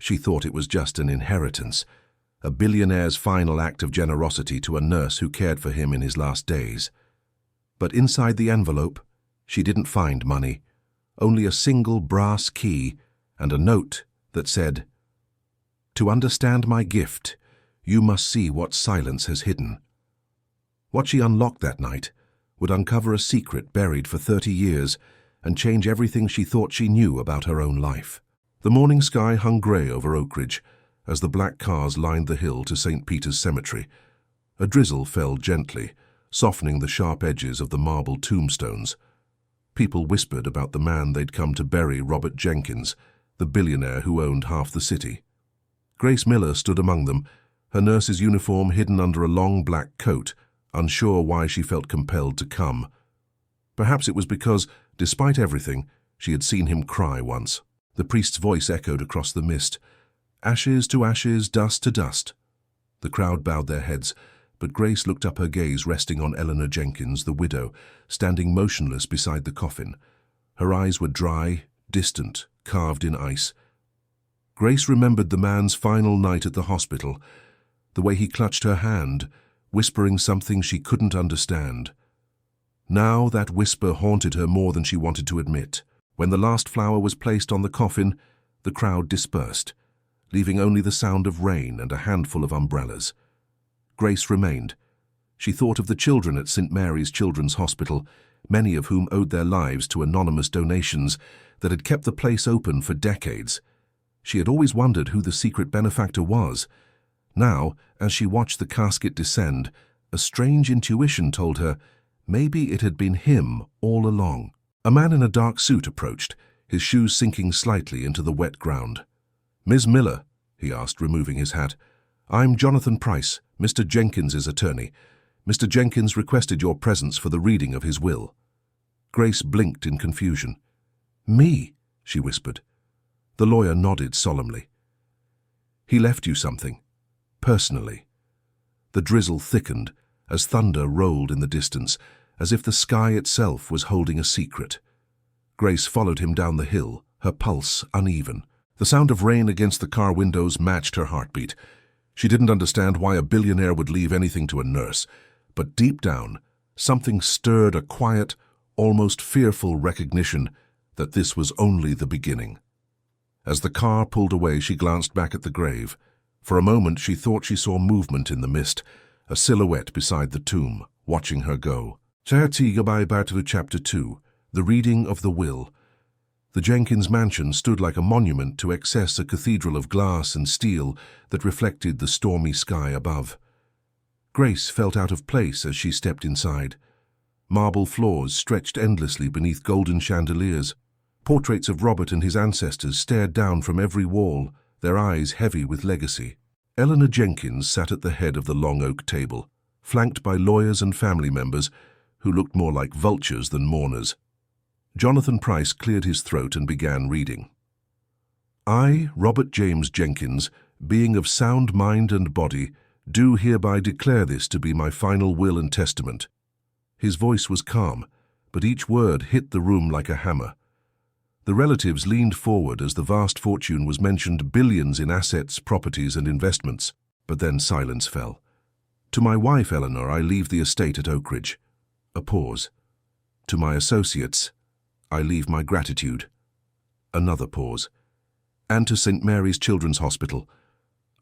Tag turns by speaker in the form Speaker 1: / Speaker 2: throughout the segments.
Speaker 1: She thought it was just an inheritance, a billionaire's final act of generosity to a nurse who cared for him in his last days. But inside the envelope, she didn't find money, only a single brass key and a note that said, "To understand my gift, you must see what silence has hidden." What she unlocked that night would uncover a secret buried for 30 years and change everything she thought she knew about her own life. The morning sky hung grey over Oak Ridge as the black cars lined the hill to St. Peter's Cemetery. A drizzle fell gently, softening the sharp edges of the marble tombstones. People whispered about the man they'd come to bury, Robert Jenkins, the billionaire who owned half the city. Grace Miller stood among them, her nurse's uniform hidden under a long black coat, unsure why she felt compelled to come. Perhaps it was because, despite everything, she had seen him cry once. The priest's voice echoed across the mist. "Ashes to ashes, dust to dust." The crowd bowed their heads, but Grace looked up, her gaze resting on Eleanor Jenkins, the widow, standing motionless beside the coffin. Her eyes were dry, distant, carved in ice. Grace remembered the man's final night at the hospital, the way he clutched her hand, whispering something she couldn't understand. Now that whisper haunted her more than she wanted to admit. When the last flower was placed on the coffin, the crowd dispersed, leaving only the sound of rain and a handful of umbrellas. Grace remained. She thought of the children at St. Mary's Children's Hospital, many of whom owed their lives to anonymous donations that had kept the place open for decades. She had always wondered who the secret benefactor was. Now, as she watched the casket descend, a strange intuition told her maybe it had been him all along. A man in a dark suit approached, his shoes sinking slightly into the wet ground. "Ms. Miller," he asked, removing his hat. "I'm Jonathan Price, Mr. Jenkins's attorney. Mr. Jenkins requested your presence for the reading of his will." Grace blinked in confusion. "Me?" she whispered. The lawyer nodded solemnly. "He left you something, personally." The drizzle thickened as thunder rolled in the distance, as if the sky itself was holding a secret. Grace followed him down the hill, her pulse uneven. The sound of rain against the car windows matched her heartbeat. She didn't understand why a billionaire would leave anything to a nurse, but deep down, something stirred a quiet, almost fearful recognition that this was only the beginning. As the car pulled away, she glanced back at the grave. For a moment, she thought she saw movement in the mist, a silhouette beside the tomb, watching her go. Chapter 2, The Reading of the Will. The Jenkins mansion stood like a monument to excess, a cathedral of glass and steel that reflected the stormy sky above. Grace felt out of place as she stepped inside. Marble floors stretched endlessly beneath golden chandeliers. Portraits of Robert and his ancestors stared down from every wall, their eyes heavy with legacy. Eleanor Jenkins sat at the head of the long oak table, flanked by lawyers and family members who looked more like vultures than mourners. Jonathan Price cleared his throat and began reading. "I, Robert James Jenkins, being of sound mind and body, do hereby declare this to be my final will and testament." His voice was calm, but each word hit the room like a hammer. The relatives leaned forward as the vast fortune was mentioned, billions in assets, properties, and investments. But then silence fell. "To my wife, Eleanor, I leave the estate at Oak Ridge." A pause. "To my associates, I leave my gratitude." Another pause. "And to St. Mary's Children's Hospital,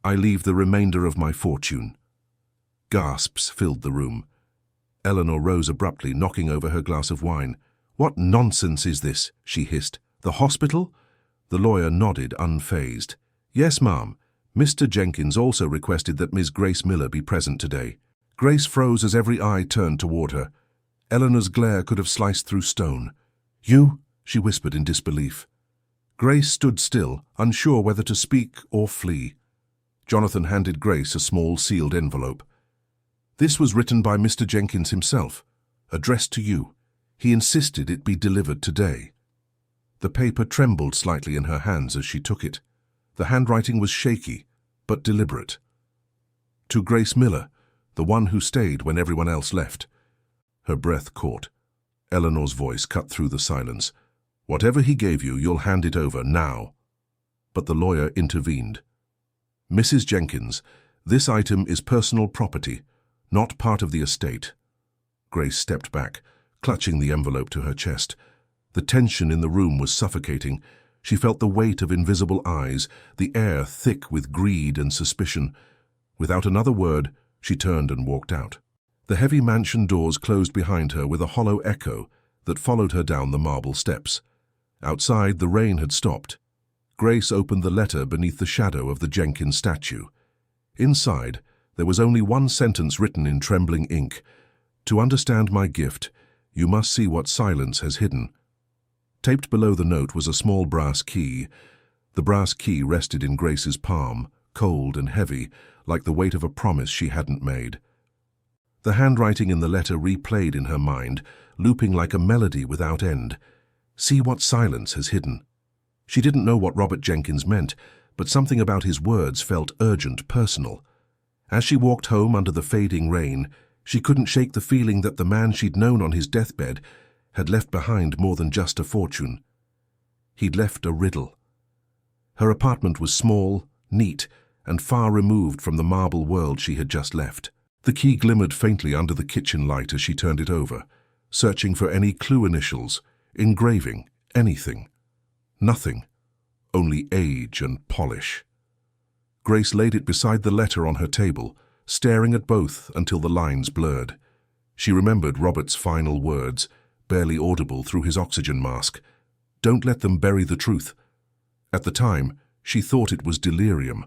Speaker 1: I leave the remainder of my fortune." Gasps filled the room. Eleanor rose abruptly, knocking over her glass of wine. "What nonsense is this?" she hissed. "The hospital?" The lawyer nodded, unfazed. "Yes, ma'am. Mr. Jenkins also requested that Ms. Grace Miller be present today." Grace froze as every eye turned toward her. Eleanor's glare could have sliced through stone. "You?" she whispered in disbelief. Grace stood still, unsure whether to speak or flee. Jonathan handed Grace a small sealed envelope. "This was written by Mr. Jenkins himself, addressed to you. He insisted it be delivered today." The paper trembled slightly in her hands as she took it. The handwriting was shaky, but deliberate. "To Grace Miller, the one who stayed when everyone else left." Her breath caught. Eleanor's voice cut through the silence. "Whatever he gave you, you'll hand it over now." but the lawyer intervened. "Mrs. Jenkins, this item is personal property, not part of the estate." Grace stepped back, clutching the envelope to her chest. The tension in the room was suffocating. She felt the weight of invisible eyes, the air thick with greed and suspicion. Without another word, she turned and walked out. The heavy mansion doors closed behind her with a hollow echo that followed her down the marble steps. Outside, the rain had stopped. Grace opened the letter beneath the shadow of the Jenkins statue. Inside, there was only one sentence written in trembling ink. "To understand my gift, you must see what silence has hidden." Taped below the note was a small brass key. The brass key rested in Grace's palm, cold and heavy, like the weight of a promise she hadn't made. The handwriting in the letter replayed in her mind, looping like a melody without end. "See what silence has hidden." She didn't know what Robert Jenkins meant, but something about his words felt urgent, personal. As she walked home under the fading rain, she couldn't shake the feeling that the man she'd known on his deathbed had left behind more than just a fortune. He'd left a riddle. Her apartment was small, neat, and far removed from the marble world she had just left. The key glimmered faintly under the kitchen light as she turned it over, searching for any clue initials, engraving, anything. Nothing. Only age and polish. Grace laid it beside the letter on her table, staring at both until the lines blurred. She remembered Robert's final words, barely audible through his oxygen mask. "Don't let them bury the truth." At the time, she thought it was delirium.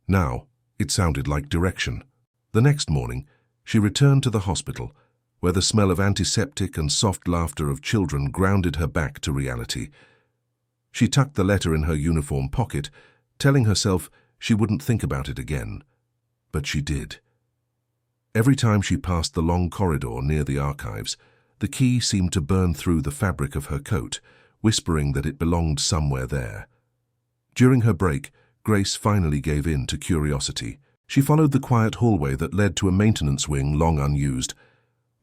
Speaker 1: Now, it sounded like direction. The next morning, she returned to the hospital, where the smell of antiseptic and soft laughter of children grounded her back to reality. She tucked the letter in her uniform pocket, telling herself she wouldn't think about it again. But she did. Every time she passed the long corridor near the archives, the key seemed to burn through the fabric of her coat, whispering that it belonged somewhere there. During her break, Grace finally gave in to curiosity. She followed the quiet hallway that led to a maintenance wing long unused.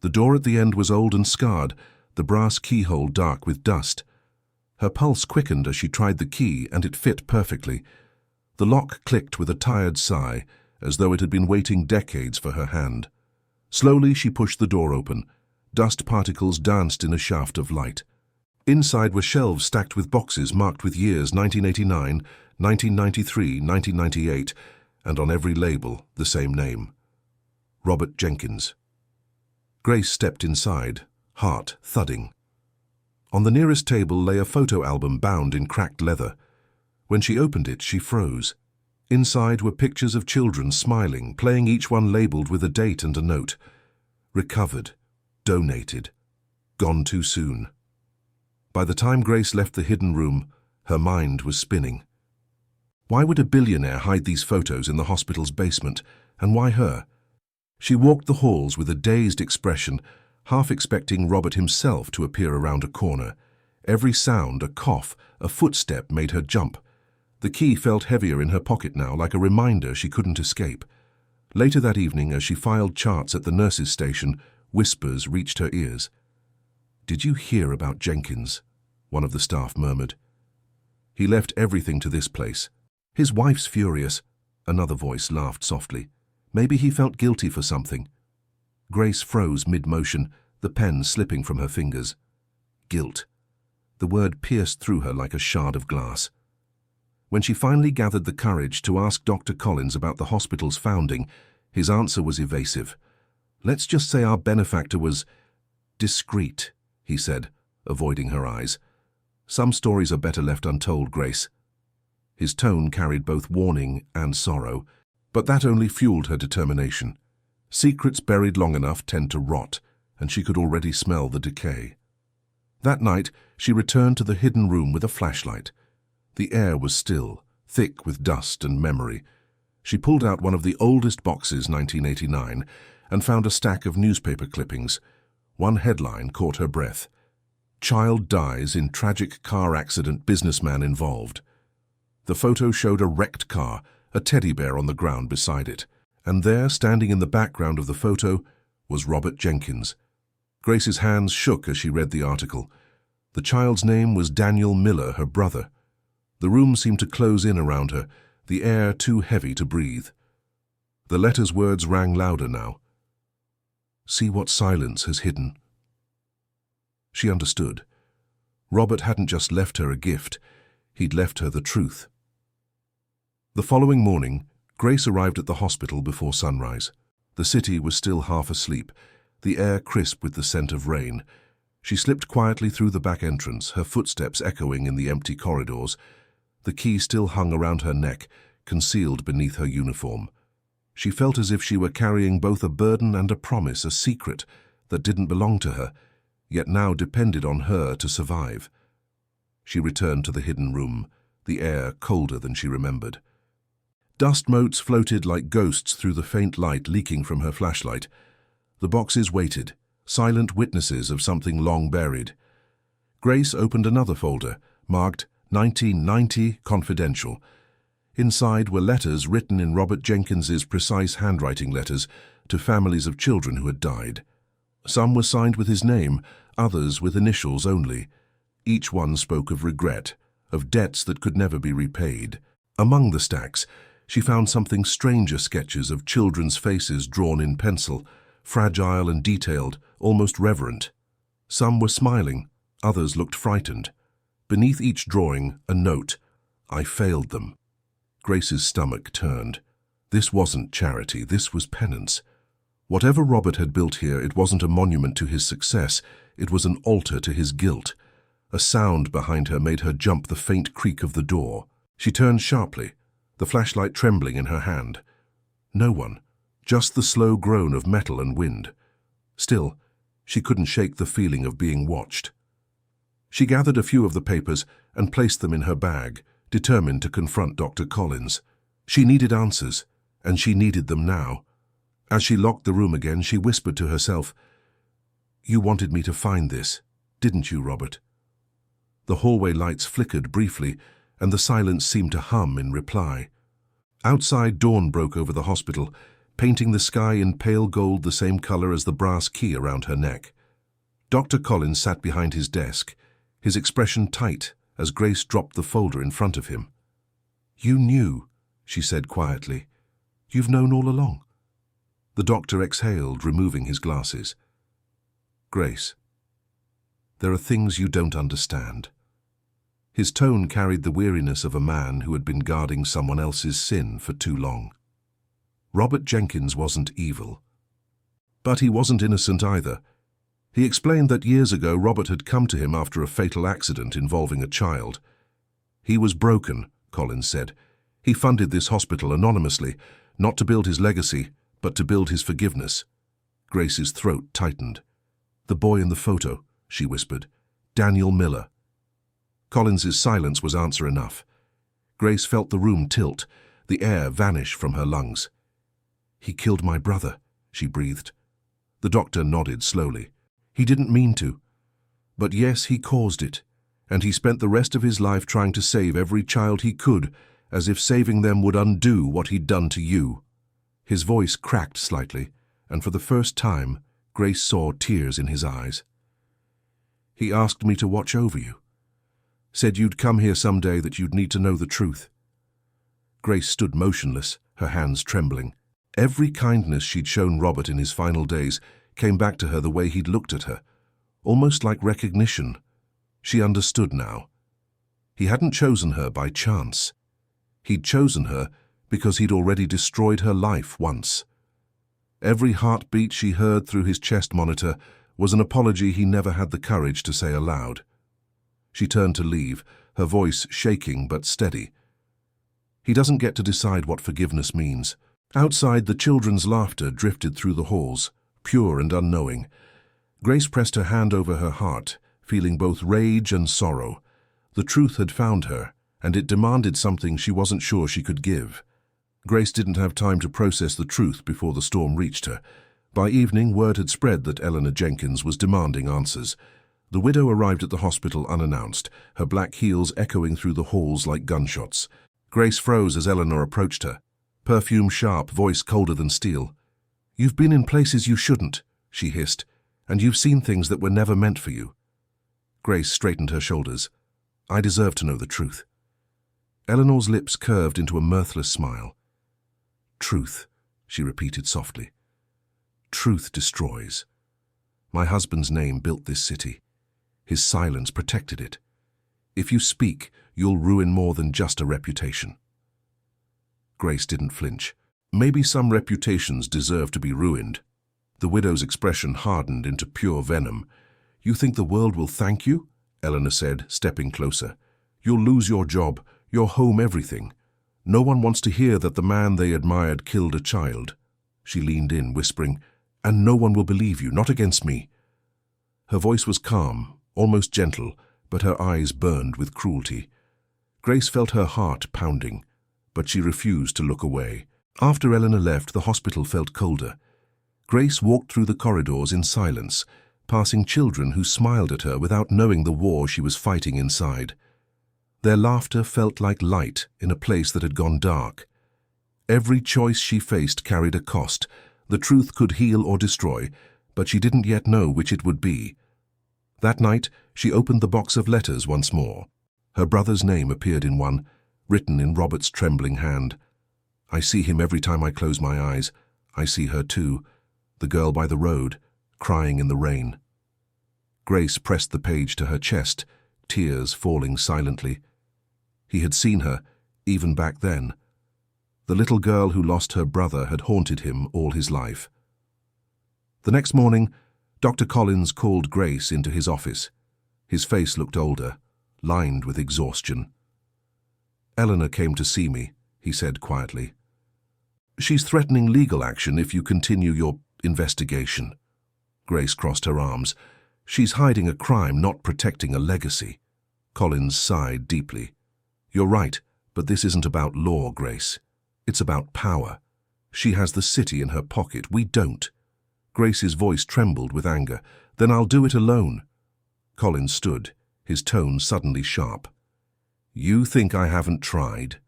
Speaker 1: The door at the end was old and scarred, the brass keyhole dark with dust. Her pulse quickened as she tried the key, and it fit perfectly. The lock clicked with a tired sigh, as though it had been waiting decades for her hand. Slowly she pushed the door open. Dust particles danced in a shaft of light. Inside were shelves stacked with boxes marked with years 1989, 1993, 1998, and on every label the same name. Robert Jenkins. Grace stepped inside, heart thudding. On the nearest table lay a photo album bound in cracked leather. When she opened it, she froze. Inside were pictures of children smiling, playing, each one labeled with a date and a note. Recovered. Donated. Gone too soon. By the time Grace left the hidden room, her mind was spinning. Why would a billionaire hide these photos in the hospital's basement, and why her? She walked the halls with a dazed expression, half expecting Robert himself to appear around a corner. Every sound, a cough, a footstep made her jump. The key felt heavier in her pocket now, like a reminder she couldn't escape. Later that evening, as she filed charts at the nurse's station, whispers reached her ears. "Did you hear about Jenkins?" one of the staff murmured. "He left everything to this place. His wife's furious." Another voice laughed softly. "Maybe he felt guilty for something." Grace froze mid-motion, the pen slipping from her fingers. Guilt. The word pierced through her like a shard of glass. When she finally gathered the courage to ask Dr. Collins about the hospital's founding, his answer was evasive. "Let's just say our benefactor was discreet," he said, avoiding her eyes. "Some stories are better left untold, Grace." His tone carried both warning and sorrow, but that only fueled her determination. Secrets buried long enough tend to rot, and she could already smell the decay. That night, she returned to the hidden room with a flashlight. The air was still, thick with dust and memory. She pulled out one of the oldest boxes, 1989, and found a stack of newspaper clippings. One headline caught her breath. "Child dies in tragic car accident, businessman involved." The photo showed a wrecked car, a teddy bear on the ground beside it. And there, standing in the background of the photo, was Robert Jenkins. Grace's hands shook as she read the article. The child's name was Daniel Miller, her brother. The room seemed to close in around her, the air too heavy to breathe. The letter's words rang louder now. "See what silence has hidden." She understood. Robert hadn't just left her a gift, he'd left her the truth. The following morning, Grace arrived at the hospital before sunrise. The city was still half asleep, the air crisp with the scent of rain. She slipped quietly through the back entrance, her footsteps echoing in the empty corridors. The key still hung around her neck, concealed beneath her uniform. She felt as if she were carrying both a burden and a promise, a secret that didn't belong to her, yet now depended on her to survive. She returned to the hidden room, the air colder than she remembered. Dust motes floated like ghosts through the faint light leaking from her flashlight. The boxes waited, silent witnesses of something long buried. Grace opened another folder, marked 1990 Confidential. Inside were letters written in Robert Jenkins's precise handwriting letters to families of children who had died. Some were signed with his name, others with initials only. Each one spoke of regret, of debts that could never be repaid. Among the stacks, she found something stranger sketches of children's faces drawn in pencil, fragile and detailed, almost reverent. Some were smiling, others looked frightened. Beneath each drawing, a note, "I failed them." Grace's stomach turned. This wasn't charity, this was penance. Whatever Robert had built here, it wasn't a monument to his success, it was an altar to his guilt. A sound behind her made her jump the faint creak of the door. She turned sharply, the flashlight trembling in her hand. No one, just the slow groan of metal and wind. Still, she couldn't shake the feeling of being watched. She gathered a few of the papers and placed them in her bag, determined to confront Dr. Collins. She needed answers, and she needed them now. As she locked the room again, she whispered to herself, "You wanted me to find this, didn't you, Robert?" The hallway lights flickered briefly, and the silence seemed to hum in reply. Outside, dawn broke over the hospital, painting the sky in pale gold, the same color as the brass key around her neck. Dr. Collins sat behind his desk, his expression tight as Grace dropped the folder in front of him. "You knew," she said quietly. "You've known all along." The doctor exhaled, removing his glasses. "Grace, there are things you don't understand." His tone carried the weariness of a man who had been guarding someone else's sin for too long. Robert Jenkins wasn't evil. But he wasn't innocent either. He explained that years ago Robert had come to him after a fatal accident involving a child. He was broken, Collins said. He funded this hospital anonymously, not to build his legacy, but to build his forgiveness. Grace's throat tightened. "The boy in the photo," she whispered. "Daniel Miller." Collins's silence was answer enough. Grace felt the room tilt, the air vanish from her lungs. "He killed my brother," she breathed. The doctor nodded slowly. "He didn't mean to. But yes, he caused it, and he spent the rest of his life trying to save every child he could, as if saving them would undo what he'd done to you." His voice cracked slightly, and for the first time, Grace saw tears in his eyes. "He asked me to watch over you. Said you'd come here someday, that you'd need to know the truth." Grace stood motionless, her hands trembling. Every kindness she'd shown Robert in his final days came back to her the way he'd looked at her, almost like recognition. She understood now. He hadn't chosen her by chance. He'd chosen her because he'd already destroyed her life once. Every heartbeat she heard through his chest monitor was an apology he never had the courage to say aloud. She turned to leave, her voice shaking but steady. He doesn't get to decide what forgiveness means. Outside, the children's laughter drifted through the halls, pure and unknowing. Grace pressed her hand over her heart, feeling both rage and sorrow. The truth had found her, and it demanded something she wasn't sure she could give. Grace didn't have time to process the truth before the storm reached her. By evening, word had spread that Eleanor Jenkins was demanding answers. The widow arrived at the hospital unannounced, her black heels echoing through the halls like gunshots. Grace froze as Eleanor approached her, perfume sharp, voice colder than steel. "You've been in places you shouldn't," she hissed, "and you've seen things that were never meant for you." Grace straightened her shoulders. "I deserve to know the truth." Eleanor's lips curved into a mirthless smile. Truth, she repeated softly. Truth destroys. My husband's name built this city. His silence protected it. If you speak, you'll ruin more than just a reputation. Grace didn't flinch. Maybe some reputations deserve to be ruined. The widow's expression hardened into pure venom. You think the world will thank you? Eleanor said, stepping closer. You'll lose your job, your home, everything. No one wants to hear that the man they admired killed a child. She leaned in, whispering, and no one will believe you, not against me. Her voice was calm, almost gentle, but her eyes burned with cruelty. Grace felt her heart pounding, but she refused to look away. After Eleanor left, the hospital felt colder. Grace walked through the corridors in silence, passing children who smiled at her without knowing the war she was fighting inside. Their laughter felt like light in a place that had gone dark. Every choice she faced carried a cost. The truth could heal or destroy, but she didn't yet know which it would be. That night, she opened the box of letters once more. Her brother's name appeared in one, written in Robert's trembling hand. I see him every time I close my eyes. I see her too, the girl by the road, crying in the rain. Grace pressed the page to her chest, tears falling silently. He had seen her, even back then. The little girl who lost her brother had haunted him all his life. The next morning, Dr. Collins called Grace into his office. His face looked older, lined with exhaustion. Eleanor came to see me, he said quietly. She's threatening legal action if you continue your investigation. Grace crossed her arms. She's hiding a crime, not protecting a legacy. Collins sighed deeply. You're right, but this isn't about law, Grace. It's about power. She has the city in her pocket. We don't. Grace's voice trembled with anger. Then I'll do it alone. Collins stood, his tone suddenly sharp. You think I haven't tried?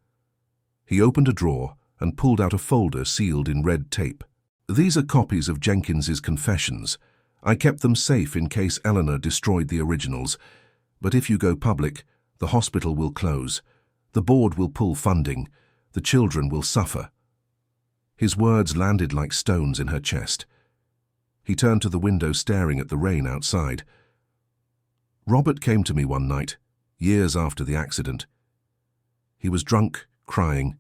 Speaker 1: He opened a drawer and pulled out a folder sealed in red tape. These are copies of Jenkins's confessions. I kept them safe in case Eleanor destroyed the originals. But if you go public, the hospital will close. The board will pull funding. The children will suffer. His words landed like stones in her chest. He turned to the window, staring at the rain outside. Robert came to me one night, years after the accident. He was drunk, crying,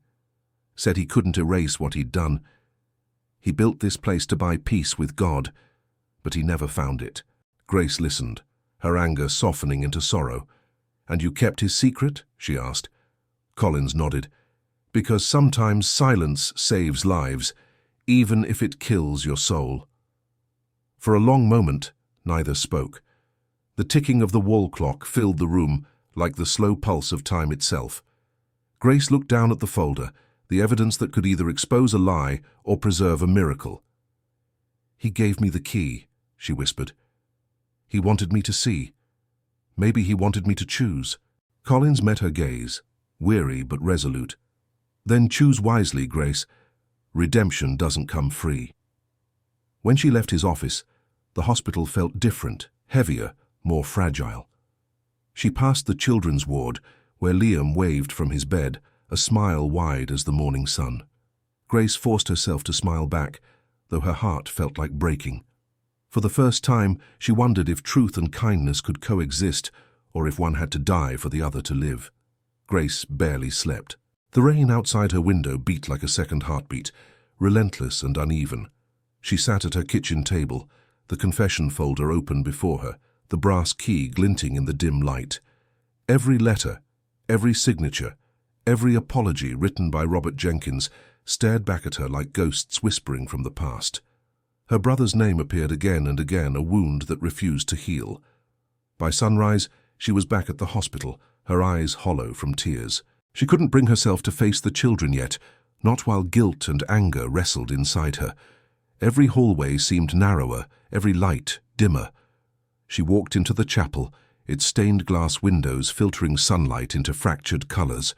Speaker 1: said he couldn't erase what he'd done. He built this place to buy peace with God, but he never found it. Grace listened, her anger softening into sorrow. And you kept his secret? She asked. Collins nodded. Because sometimes silence saves lives, even if it kills your soul. For a long moment, neither spoke. The ticking of the wall clock filled the room like the slow pulse of time itself. Grace looked down at the folder, the evidence that could either expose a lie or preserve a miracle. He gave me the key, she whispered. He wanted me to see. Maybe he wanted me to choose. Collins met her gaze, weary but resolute. Then choose wisely, Grace. Redemption doesn't come free. When she left his office, the hospital felt different, heavier, more fragile. She passed the children's ward, where Liam waved from his bed, a smile wide as the morning sun. Grace forced herself to smile back, though her heart felt like breaking. For the first time, she wondered if truth and kindness could coexist, or if one had to die for the other to live. Grace barely slept. The rain outside her window beat like a second heartbeat, relentless and uneven. She sat at her kitchen table, the confession folder open before her, the brass key glinting in the dim light. Every letter, every signature, every apology written by Robert Jenkins stared back at her like ghosts whispering from the past. Her brother's name appeared again and again, a wound that refused to heal. By sunrise, she was back at the hospital, her eyes hollow from tears. She couldn't bring herself to face the children yet, not while guilt and anger wrestled inside her. Every hallway seemed narrower, every light dimmer. She walked into the chapel, its stained glass windows filtering sunlight into fractured colors.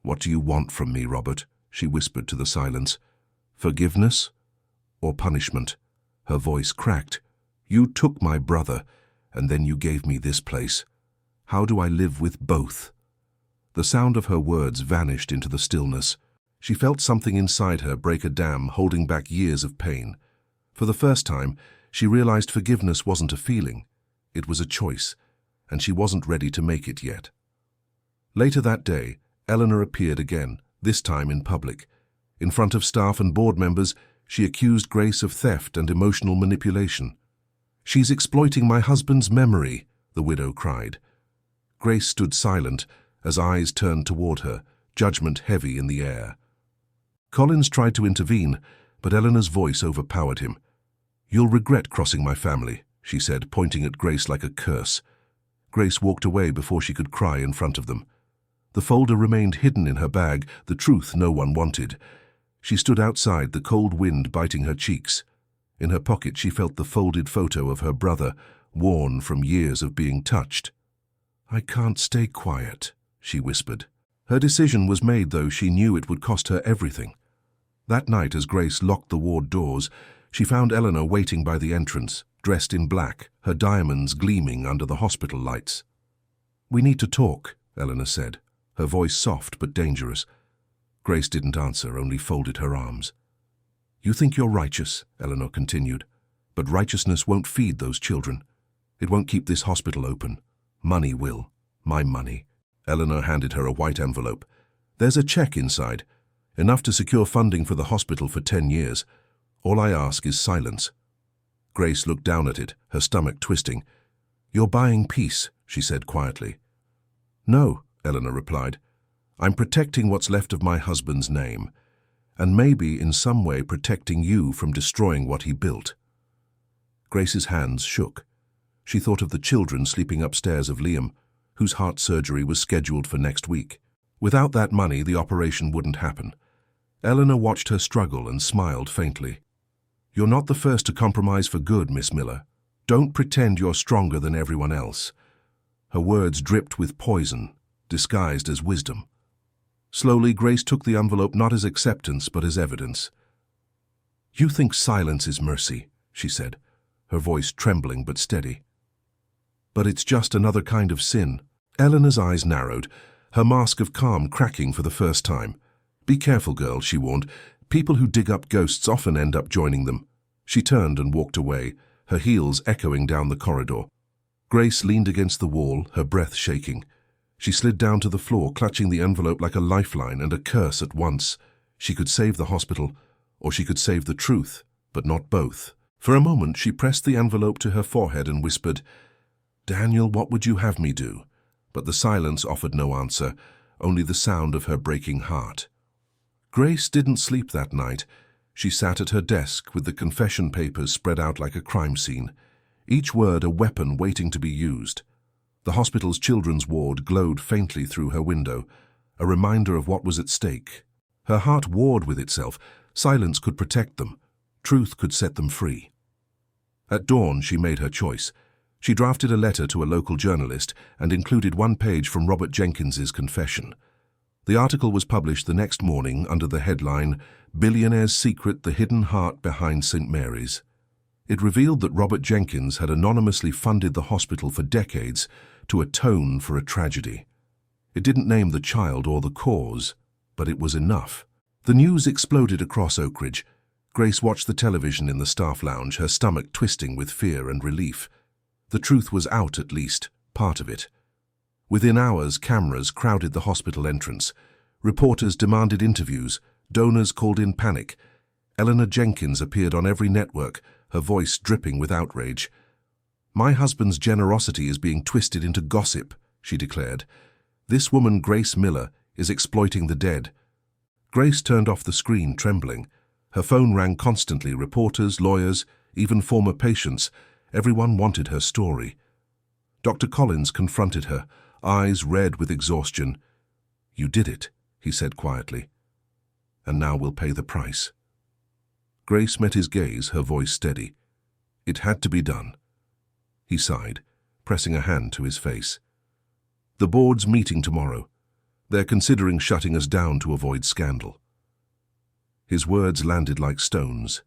Speaker 1: "What do you want from me, Robert?" she whispered to the silence. "Forgiveness or punishment?" Her voice cracked. "You took my brother, and then you gave me this place. How do I live with both?" The sound of her words vanished into the stillness. She felt something inside her break a dam holding back years of pain. For the first time, she realized forgiveness wasn't a feeling. It was a choice, and she wasn't ready to make it yet. Later that day, Eleanor appeared again, this time in public. In front of staff and board members, she accused Grace of theft and emotional manipulation. "She's exploiting my husband's memory," the widow cried. Grace stood silent as eyes turned toward her, judgment heavy in the air. Collins tried to intervene, but Eleanor's voice overpowered him. "You'll regret crossing my family," she said, pointing at Grace like a curse. Grace walked away before she could cry in front of them. The folder remained hidden in her bag, the truth no one wanted. She stood outside, the cold wind biting her cheeks. In her pocket she felt the folded photo of her brother, worn from years of being touched. "I can't stay quiet," she whispered. Her decision was made, though she knew it would cost her everything. That night, as Grace locked the ward doors, she found Eleanor waiting by the entrance, dressed in black, her diamonds gleaming under the hospital lights. "We need to talk," Eleanor said, her voice soft but dangerous. Grace didn't answer, only folded her arms. "You think you're righteous," Eleanor continued, "but righteousness won't feed those children. It won't keep this hospital open. Money will. My money." Eleanor handed her a white envelope. "There's a check inside, enough to secure funding for the hospital for 10 years. All I ask is silence." Grace looked down at it, her stomach twisting. "You're buying peace," she said quietly. "No," Eleanor replied. "I'm protecting what's left of my husband's name, and maybe in some way protecting you from destroying what he built." Grace's hands shook. She thought of the children sleeping upstairs of Liam, whose heart surgery was scheduled for next week. Without that money, the operation wouldn't happen. Eleanor watched her struggle and smiled faintly. "You're not the first to compromise for good, Miss Miller. Don't pretend you're stronger than everyone else." Her words dripped with poison, disguised as wisdom. Slowly, Grace took the envelope not as acceptance but as evidence. "You think silence is mercy," she said, her voice trembling but steady. "But it's just another kind of sin." Eleanor's eyes narrowed, her mask of calm cracking for the first time. "Be careful, girl," she warned. "People who dig up ghosts often end up joining them." She turned and walked away, her heels echoing down the corridor. Grace leaned against the wall, her breath shaking. She slid down to the floor, clutching the envelope like a lifeline and a curse at once. She could save the hospital, or she could save the truth, but not both. For a moment she pressed the envelope to her forehead and whispered, "Daniel, what would you have me do?" But the silence offered no answer, only the sound of her breaking heart. Grace didn't sleep that night. She sat at her desk with the confession papers spread out like a crime scene, each word a weapon waiting to be used. The hospital's children's ward glowed faintly through her window, a reminder of what was at stake. Her heart warred with itself. Silence could protect them. Truth could set them free. At dawn, she made her choice. She drafted a letter to a local journalist and included one page from Robert Jenkins's confession. The article was published the next morning under the headline, "Billionaire's Secret: The Hidden Heart Behind St. Mary's." It revealed that Robert Jenkins had anonymously funded the hospital for decades to atone for a tragedy. It didn't name the child or the cause, but it was enough. The news exploded across Oak Ridge. Grace watched the television in the staff lounge, her stomach twisting with fear and relief. The truth was out, at least, part of it. Within hours, cameras crowded the hospital entrance. Reporters demanded interviews. Donors called in panic. Eleanor Jenkins appeared on every network, her voice dripping with outrage. "My husband's generosity is being twisted into gossip," she declared. "This woman, Grace Miller, is exploiting the dead." Grace turned off the screen, trembling. Her phone rang constantly, reporters, lawyers, even former patients. Everyone wanted her story. Dr. Collins confronted her, eyes red with exhaustion. "You did it," he said quietly. "And now we'll pay the price." Grace met his gaze, her voice steady. "It had to be done." He sighed, pressing a hand to his face. "The board's meeting tomorrow. They're considering shutting us down to avoid scandal." His words landed like stones.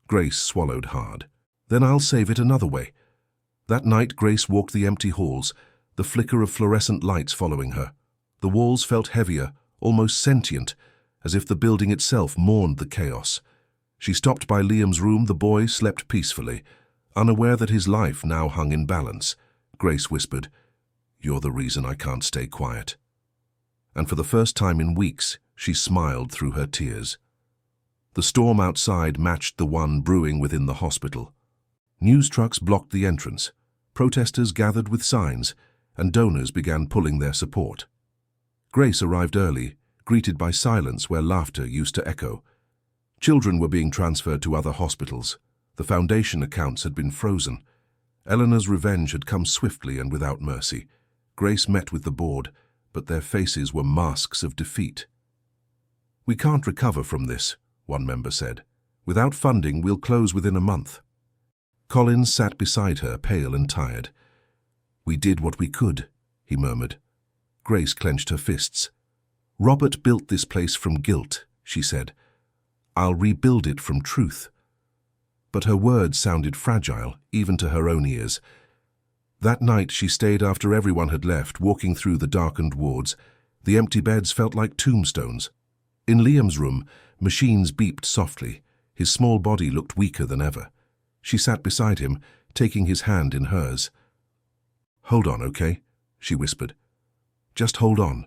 Speaker 1: Grace swallowed hard. "Then I'll save it another way." That night, Grace walked the empty halls, the flicker of fluorescent lights following her. The walls felt heavier, almost sentient, as if the building itself mourned the chaos. She stopped by Liam's room. The boy slept peacefully, unaware that his life now hung in balance. Grace whispered, "You're the reason I can't stay quiet." And for the first time in weeks, she smiled through her tears. The storm outside matched the one brewing within the hospital. News trucks blocked the entrance. Protesters gathered with signs, and donors began pulling their support. Grace arrived early, greeted by silence where laughter used to echo. Children were being transferred to other hospitals. The foundation accounts had been frozen. Eleanor's revenge had come swiftly and without mercy. Grace met with the board, but their faces were masks of defeat. "We can't recover from this," one member said. "Without funding, we'll close within a month." Collins sat beside her, pale and tired. "We did what we could," he murmured. Grace clenched her fists. "Robert built this place from guilt," she said. "I'll rebuild it from truth." But her words sounded fragile, even to her own ears. That night she stayed after everyone had left, walking through the darkened wards. The empty beds felt like tombstones. In Liam's room, machines beeped softly. His small body looked weaker than ever. She sat beside him, taking his hand in hers. "Hold on, okay?" she whispered. "Just hold on."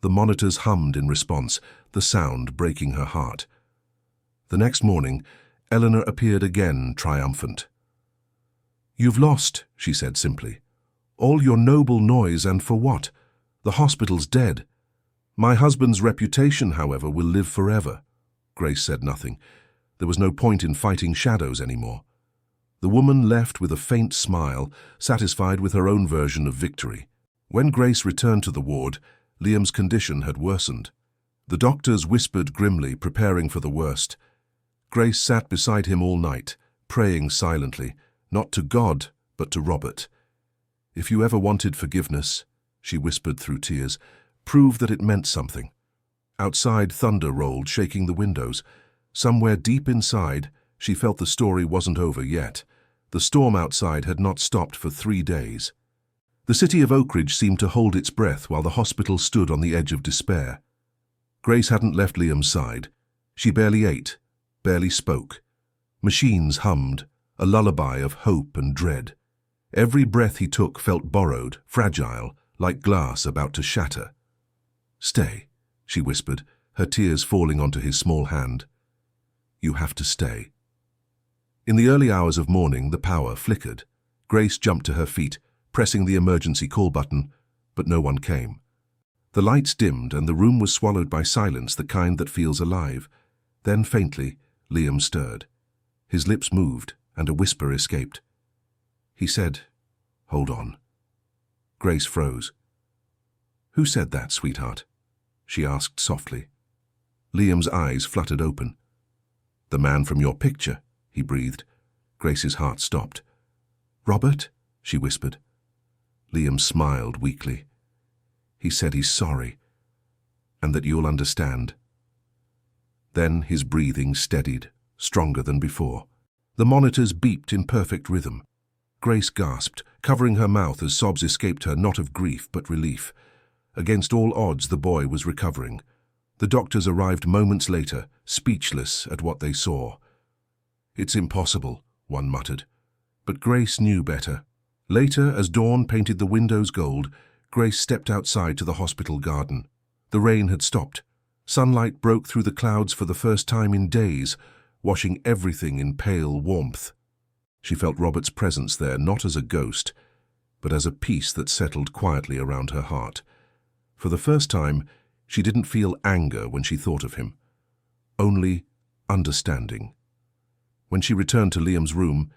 Speaker 1: The monitors hummed in response, the sound breaking her heart. The next morning, Eleanor appeared again, triumphant. "You've lost," she said simply. "All your noble noise, and for what? The hospital's dead. My husband's reputation, however, will live forever." Grace said nothing. There was no point in fighting shadows anymore. The woman left with a faint smile, satisfied with her own version of victory. When Grace returned to the ward, Liam's condition had worsened. The doctors whispered grimly, preparing for the worst. Grace sat beside him all night, praying silently, not to God, but to Robert. "If you ever wanted forgiveness," she whispered through tears, "prove that it meant something." Outside, thunder rolled, shaking the windows. Somewhere deep inside, she felt the story wasn't over yet. The storm outside had not stopped for 3 days. The city of Oak Ridge seemed to hold its breath while the hospital stood on the edge of despair. Grace hadn't left Liam's side. She barely ate, barely spoke. Machines hummed, a lullaby of hope and dread. Every breath he took felt borrowed, fragile, like glass about to shatter. "Stay," she whispered, her tears falling onto his small hand. "You have to stay." In the early hours of morning, the power flickered. Grace jumped to her feet, pressing the emergency call button, but no one came. The lights dimmed and the room was swallowed by silence, the kind that feels alive. Then, faintly, Liam stirred. His lips moved, and a whisper escaped. He said, "Hold on." Grace froze. "Who said that, sweetheart?" she asked softly. Liam's eyes fluttered open. "The man from your picture," he breathed. Grace's heart stopped. "Robert?" she whispered. Liam smiled weakly. "He said he's sorry, and that you'll understand." Then his breathing steadied, stronger than before. The monitors beeped in perfect rhythm. Grace gasped, covering her mouth as sobs escaped her, not of grief but relief. Against all odds, the boy was recovering. The doctors arrived moments later, speechless at what they saw. "It's impossible," one muttered. But Grace knew better. Later, as dawn painted the windows gold, Grace stepped outside to the hospital garden. The rain had stopped. Sunlight broke through the clouds for the first time in days, washing everything in pale warmth. She felt Robert's presence there, not as a ghost, but as a peace that settled quietly around her heart. For the first time, she didn't feel anger when she thought of him, only understanding. When she returned to Liam's room,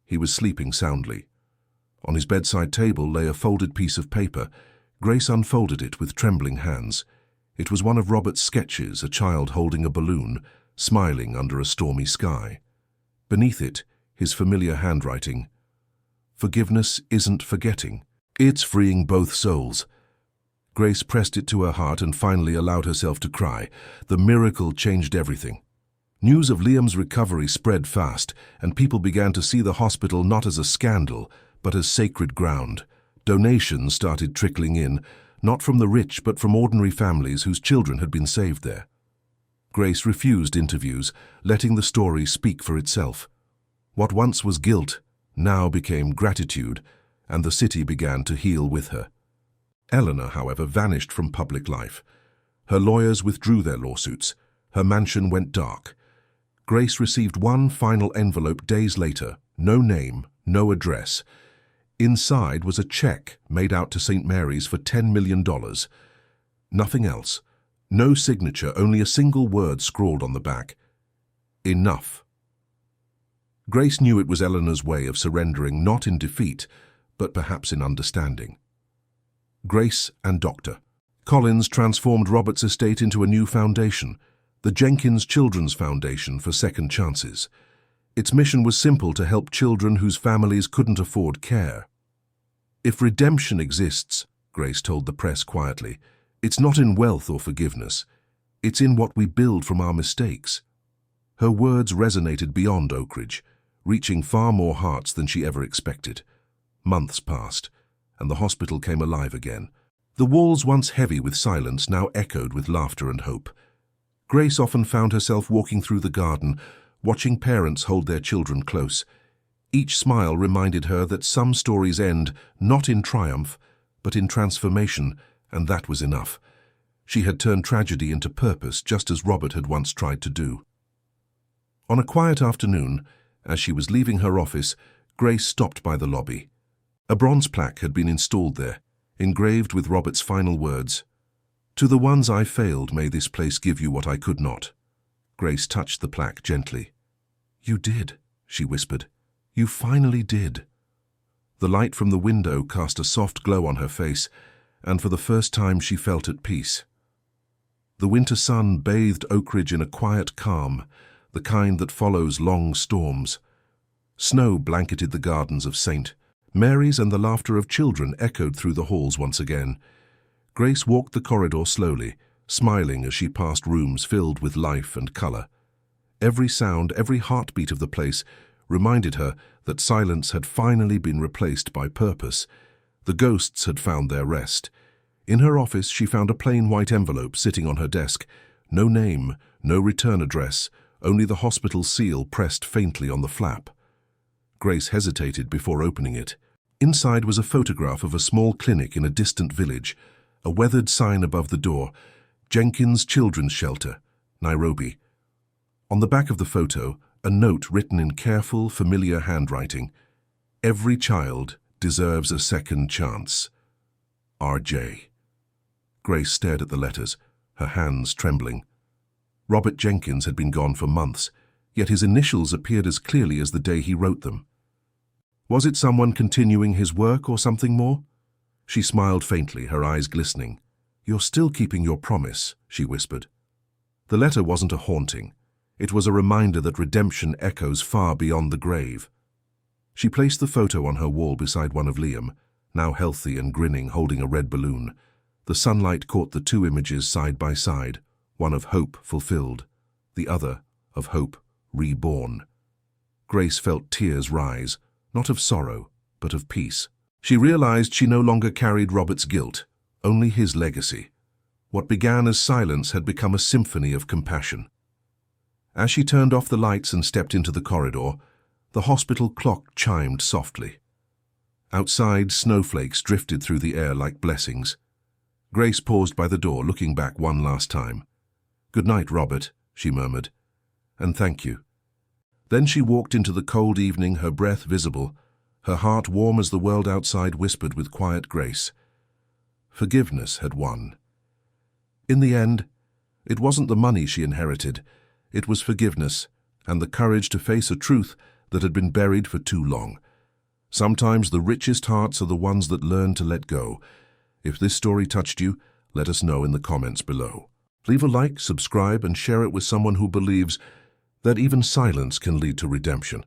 Speaker 1: he was sleeping soundly. On his bedside table lay a folded piece of paper. Grace unfolded it with trembling hands. It was one of Robert's sketches, a child holding a balloon, smiling under a stormy sky. Beneath it, his familiar handwriting. "Forgiveness isn't forgetting. It's freeing both souls." Grace pressed it to her heart and finally allowed herself to cry. The miracle changed everything. News of Liam's recovery spread fast, and people began to see the hospital not as a scandal, but as sacred ground. Donations started trickling in, not from the rich but from ordinary families whose children had been saved there. Grace refused interviews, letting the story speak for itself. What once was guilt now became gratitude, and the city began to heal with her. Eleanor, however, vanished from public life. Her lawyers withdrew their lawsuits. Her mansion went dark. Grace received one final envelope days later, no name, no address. Inside was a check made out to St. Mary's for $10 million. Nothing else. No signature, only a single word scrawled on the back. Enough. Grace knew it was Eleanor's way of surrendering, not in defeat, but perhaps in understanding. Grace and Dr. Collins transformed Robert's estate into a new foundation, the Jenkins Children's Foundation for Second Chances. Its mission was simple: to help children whose families couldn't afford care. If redemption exists, Grace told the press quietly, it's not in wealth or forgiveness. It's in what we build from our mistakes. Her words resonated beyond Oak Ridge, reaching far more hearts than she ever expected. Months passed, and the hospital came alive again. The walls, once heavy with silence, now echoed with laughter and hope. Grace often found herself walking through the garden, watching parents hold their children close. Each smile reminded her that some stories end not in triumph, but in transformation, and that was enough. She had turned tragedy into purpose, just as Robert had once tried to do. On a quiet afternoon, as she was leaving her office, Grace stopped by the lobby. A bronze plaque had been installed there, engraved with Robert's final words, "To the ones I failed, may this place give you what I could not." Grace touched the plaque gently. "You did," she whispered. "You finally did." The light from the window cast a soft glow on her face, and for the first time she felt at peace. The winter sun bathed Oak Ridge in a quiet calm, the kind that follows long storms. Snow blanketed the gardens of St. Mary's, and the laughter of children echoed through the halls once again. Grace walked the corridor slowly, smiling as she passed rooms filled with life and color. Every sound, every heartbeat of the place reminded her that silence had finally been replaced by purpose. The ghosts had found their rest. In her office, she found a plain white envelope sitting on her desk. No name, no return address, only the hospital seal pressed faintly on the flap. Grace hesitated before opening it. Inside was a photograph of a small clinic in a distant village, a weathered sign above the door, Jenkins Children's Shelter, Nairobi. On the back of the photo, a note written in careful, familiar handwriting, "Every child deserves a second chance. R.J." Grace stared at the letters, her hands trembling. Robert Jenkins had been gone for months, yet his initials appeared as clearly as the day he wrote them. Was it someone continuing his work or something more? She smiled faintly, her eyes glistening. "You're still keeping your promise," she whispered. The letter wasn't a haunting. It was a reminder that redemption echoes far beyond the grave. She placed the photo on her wall beside one of Liam, now healthy and grinning, holding a red balloon. The sunlight caught the two images side by side, one of hope fulfilled, the other of hope reborn. Grace felt tears rise, not of sorrow, but of peace. She realized she no longer carried Robert's guilt, only his legacy. What began as silence had become a symphony of compassion. As she turned off the lights and stepped into the corridor, the hospital clock chimed softly. Outside, snowflakes drifted through the air like blessings. Grace paused by the door, looking back one last time. "Good night, Robert," she murmured. "And thank you." Then she walked into the cold evening, her breath visible, her heart warm as the world outside whispered with quiet grace. Forgiveness had won. In the end, it wasn't the money she inherited, it was forgiveness and the courage to face a truth that had been buried for too long. Sometimes the richest hearts are the ones that learn to let go. If this story touched you, let us know in the comments below. Leave a like, subscribe, and share it with someone who believes that even silence can lead to redemption.